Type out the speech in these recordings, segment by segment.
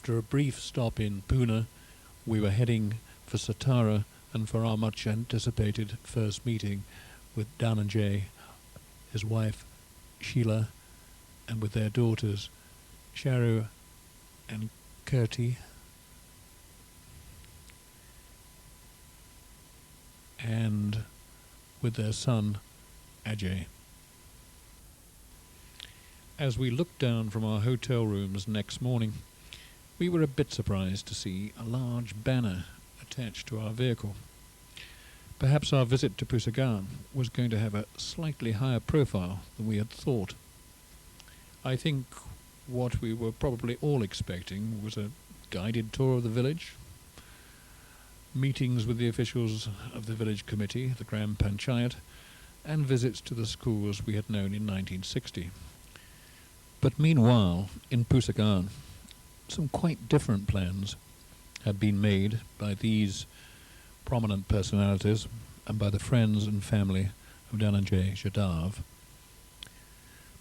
After a brief stop in Pune, we were heading for Satara and for our much anticipated first meeting with Dhananjay, his wife Sheila, and with their daughters Charu and Kirti, and with their son Ajay. As we looked down from our hotel rooms next morning, we were a bit surprised to see a large banner attached to our vehicle. Perhaps our visit to Pusagan was going to have a slightly higher profile than we had thought. I think what we were probably all expecting was a guided tour of the village, meetings with the officials of the village committee, the Gram Panchayat, and visits to the schools we had known in 1960. But meanwhile, in Pusagan, some quite different plans had been made by these prominent personalities and by the friends and family of Dhananjay Jadhav.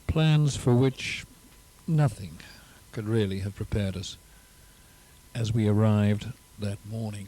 Plans for which nothing could really have prepared us as we arrived that morning.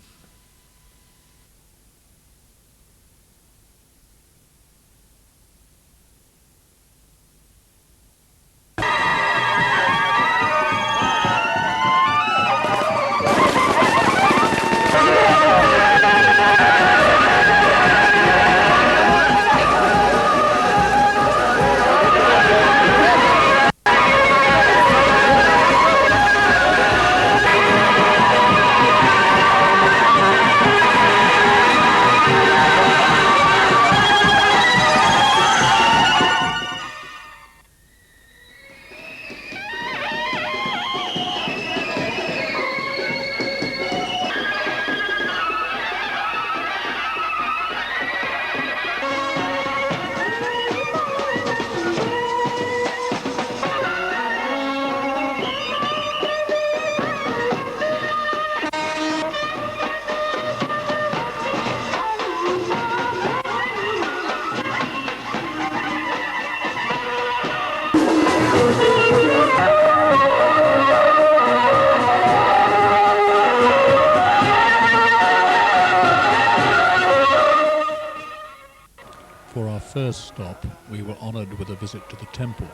For our first stop, we were honored with a visit to the temple.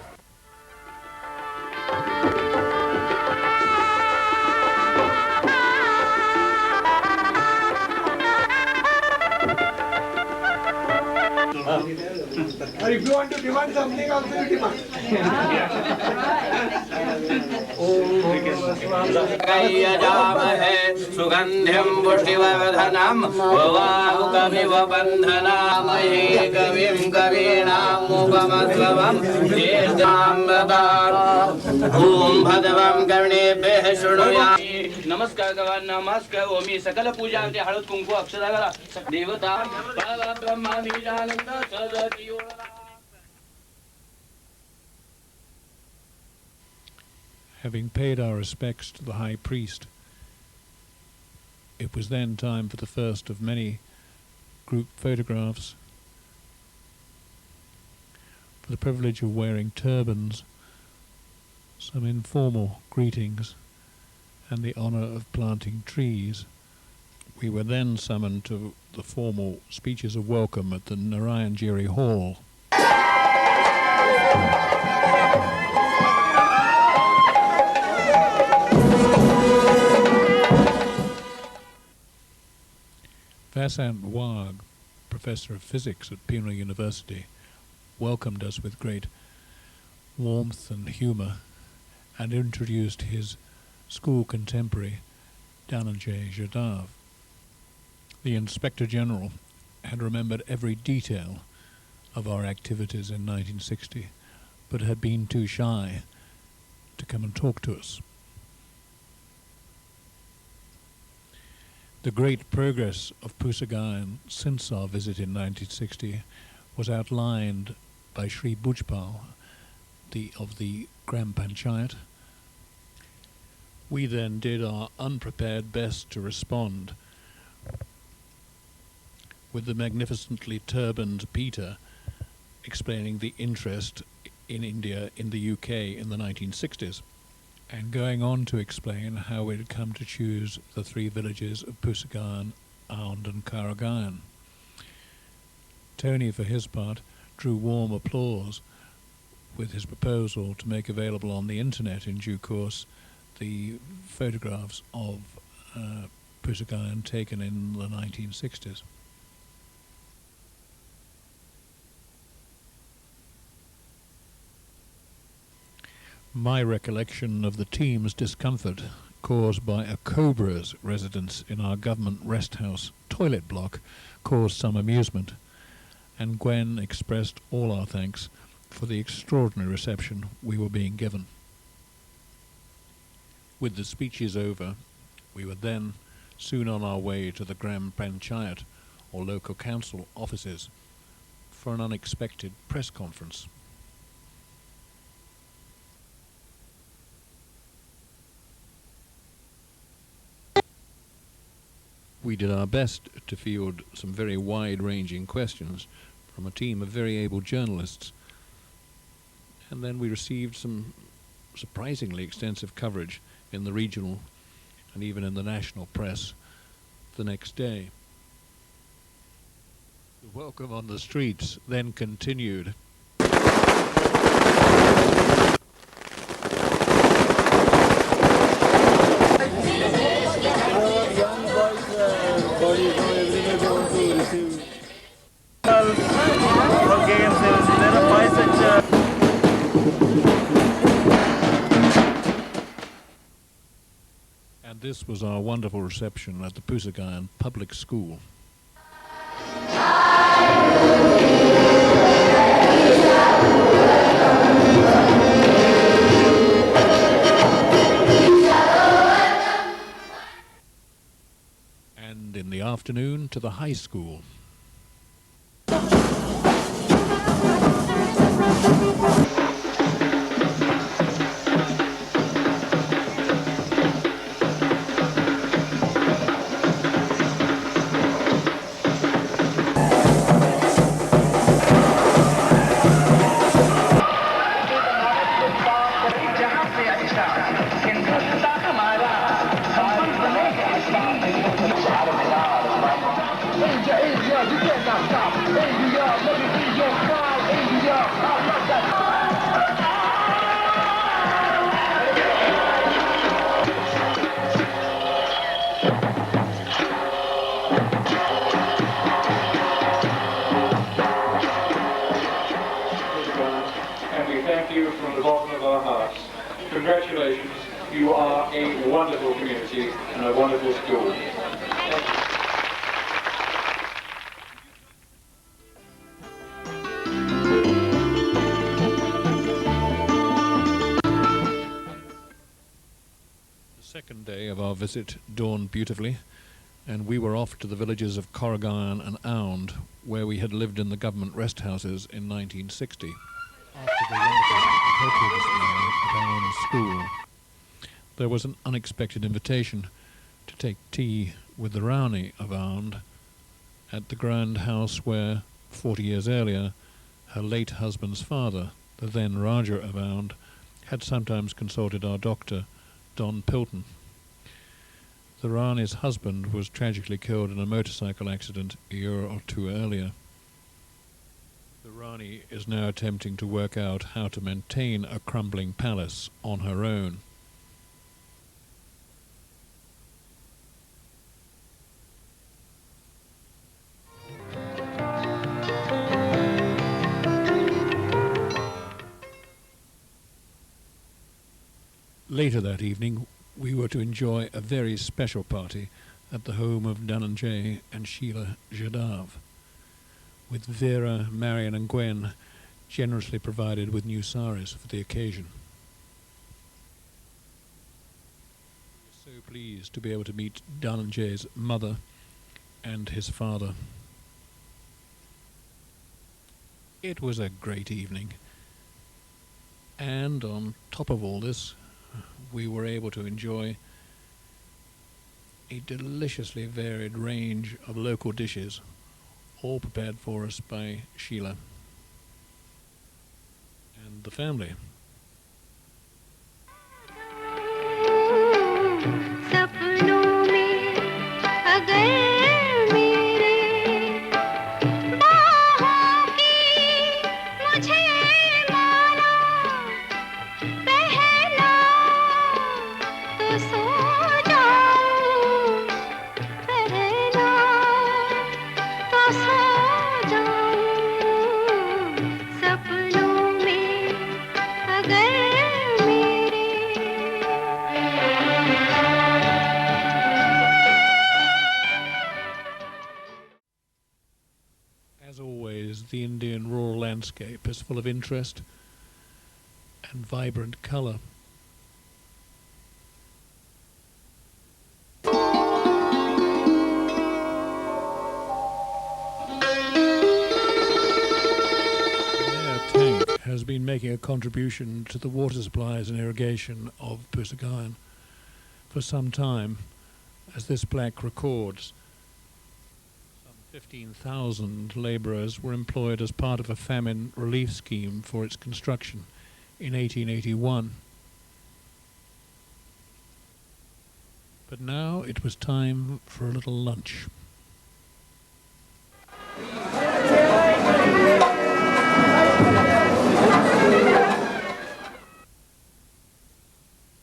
Or if you want to demand something, also you demand. सुगंधिं पुष्टिवर्धनम् भवाहुकमिव बन्धनामहे कविं कवीनामुपमस्लवम् ॐ भद्रं कर्णेभ्यः शृणुयामि नमस्कार गवा नमस्कार ओमी सकल पूजा हळद कुंकू अक्षरा देवता ब्रह्मा बीजानंद सदति. Having paid our respects to the high priest, it was then time for the first of many group photographs. For the privilege of wearing turbans, some informal greetings, and the honor of planting trees, we were then summoned to the formal speeches of welcome at the Narayan Giri Hall. Vasant Wag, professor of physics at Pune University, welcomed us with great warmth and humor and introduced his school contemporary, Dhananjay Jadhav. The Inspector General had remembered every detail of our activities in 1960, but had been too shy to come and talk to us. The great progress of Pusagan since our visit in 1960 was outlined by Sri Bhujpal of the Gram Panchayat. We then did our unprepared best to respond with the magnificently turbaned Peter explaining the interest in India in the UK in the 1960s. and going on to explain how it had come to choose the three villages of Pusagan, Aund and Carrigain. Tony, for his part, drew warm applause with his proposal to make available on the internet in due course the photographs of Pusagan taken in the 1960s. My recollection of the team's discomfort caused by a cobra's residence in our government rest house toilet block caused some amusement, and Gwen expressed all our thanks for the extraordinary reception we were being given. With the speeches over, we were then soon on our way to the Gram Panchayat, or local council offices, for an unexpected press conference. We did our best to field some very wide-ranging questions from a team of very able journalists, and then we received some surprisingly extensive coverage in the regional and even in the national press the next day. The welcome on the streets then continued. And this was our wonderful reception at the Pusagan Public School. And in the afternoon to the high school. And we thank you from the bottom of our hearts. Congratulations, you are a wonderful community and a wonderful school. The second day of our visit dawned beautifully, and we were off to the villages of Carrigain and Aund, where we had lived in the government rest houses in 1960. After the wonderful poetry display at Aund School, there was an unexpected invitation to take tea with the Rani of Aund at the grand house where, 40 years earlier, her late husband's father, the then Raja of Aund, had sometimes consulted our doctor, Don Pilton. The Rani's husband was tragically killed in a motorcycle accident a year or two earlier. The Rani is now attempting to work out how to maintain a crumbling palace on her own. Later that evening, we were to enjoy a very special party at the home of Dhananjay and Sheila Jadhav, with Vera, Marion and Gwen generously provided with new saris for the occasion. We were so pleased to be able to meet Dhananjay's mother and his father. It was a great evening, and on top of all this, we were able to enjoy a deliciously varied range of local dishes, all prepared for us by Sheila and the family. सपनों में अगर मेरे बाहों की मुझे माला पहना तो सो जाऊं, पहना तो सो जाऊं, सपनों में अगर मेरे। As always, the Indian rural landscape is full of interest and vibrant colour. Mayor Tank has been making a contribution to the water supplies and irrigation of Pusagayan for some time. As this plaque records, some 15,000 labourers were employed as part of a famine relief scheme for its construction in 1881. But now it was time for a little lunch.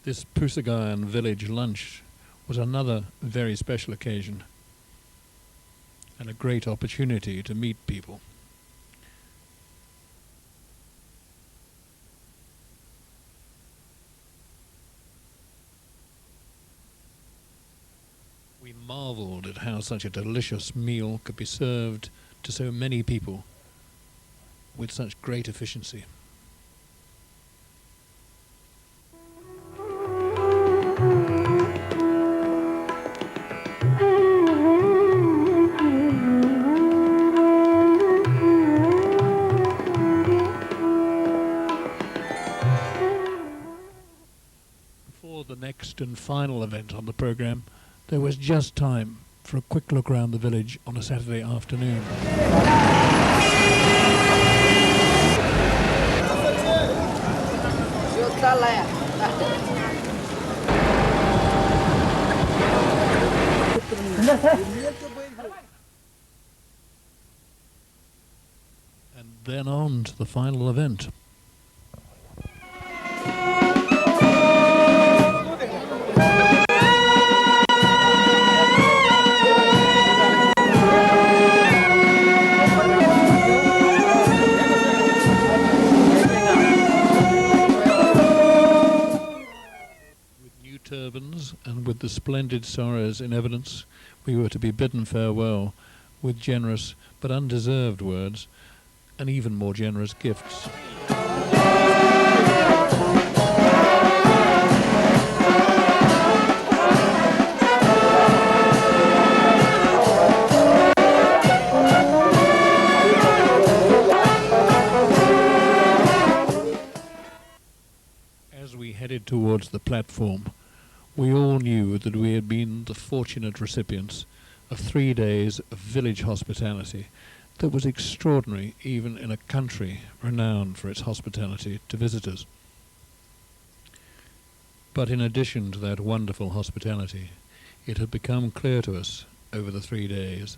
This Pusagayan village lunch was another very special occasion and a great opportunity to meet people. We marvelled at how such a delicious meal could be served to so many people with such great efficiency. Before the next and final event on the programme, there was just time for a quick look around the village on a Saturday afternoon. And then on to the final event. Turbans and with the splendid sorrows in evidence, we were to be bidden farewell with generous but undeserved words and even more generous gifts. As we headed towards the platform, we all knew that we had been the fortunate recipients of 3 days of village hospitality that was extraordinary even in a country renowned for its hospitality to visitors. But in addition to that wonderful hospitality, it had become clear to us over the 3 days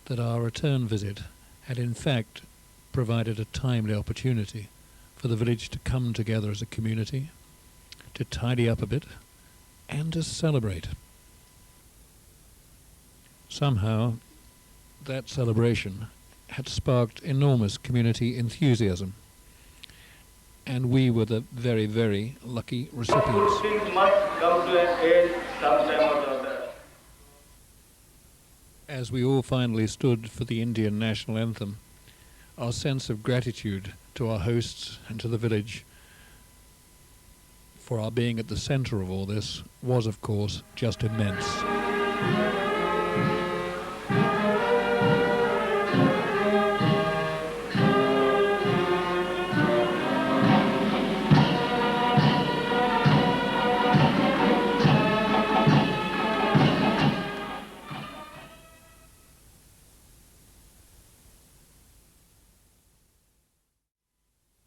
that our return visit had in fact provided a timely opportunity for the village to come together as a community, to tidy up a bit, and to celebrate. Somehow, that celebration had sparked enormous community enthusiasm, and we were the very, very lucky recipients. Things must come to an end sometime or the other. As we all finally stood for the Indian national anthem, our sense of gratitude to our hosts and to the village for our being at the centre of all this was, of course, just immense.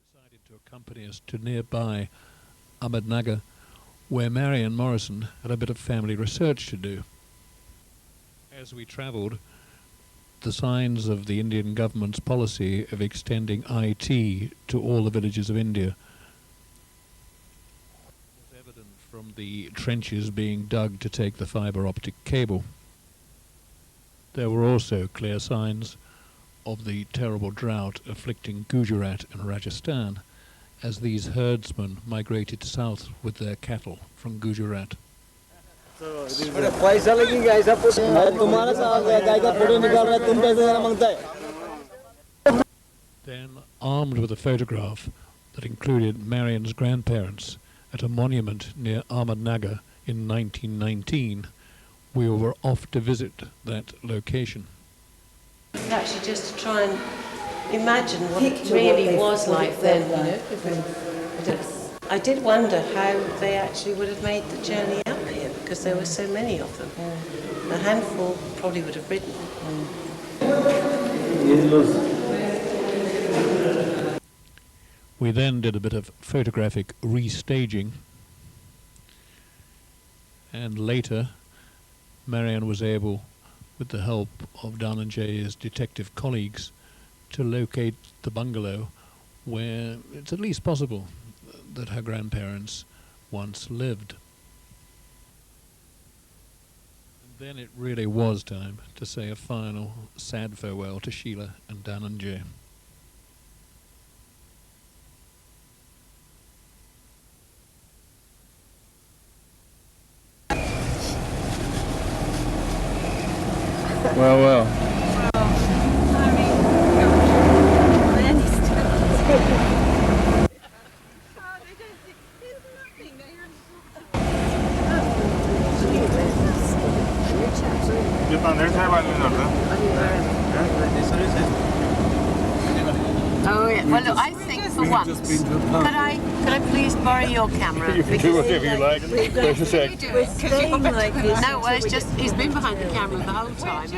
Decided to accompany us to nearby Ahmednagar, where Marion Morrison had a bit of family research to do. As we travelled, the signs of the Indian government's policy of extending IT to all the villages of India was evident from the trenches being dug to take the fibre optic cable. There were also clear signs of the terrible drought afflicting Gujarat and Rajasthan as these herdsmen migrated south with their cattle from Gujarat. Then, armed with a photograph that included Marion's grandparents at a monument near Ahmednagar in 1919, we were off to visit that location. Actually, just to try and imagine what it really was like then, you know. I did wonder how they actually would have made the journey up here, because there were so many of them. A handful probably would have ridden. We then did a bit of photographic restaging, and later Marion was able, with the help of Dhananjay's detective colleagues, to locate the bungalow where it's at least possible that her grandparents once lived. And then it really was time to say a final sad farewell to Sheila and Dhananjay. Well. Oh, yeah. Well, look, I think for once, could I please borrow your camera? You can do whatever you like. There's a sec. No, well, it's just, he's been behind the camera the whole time.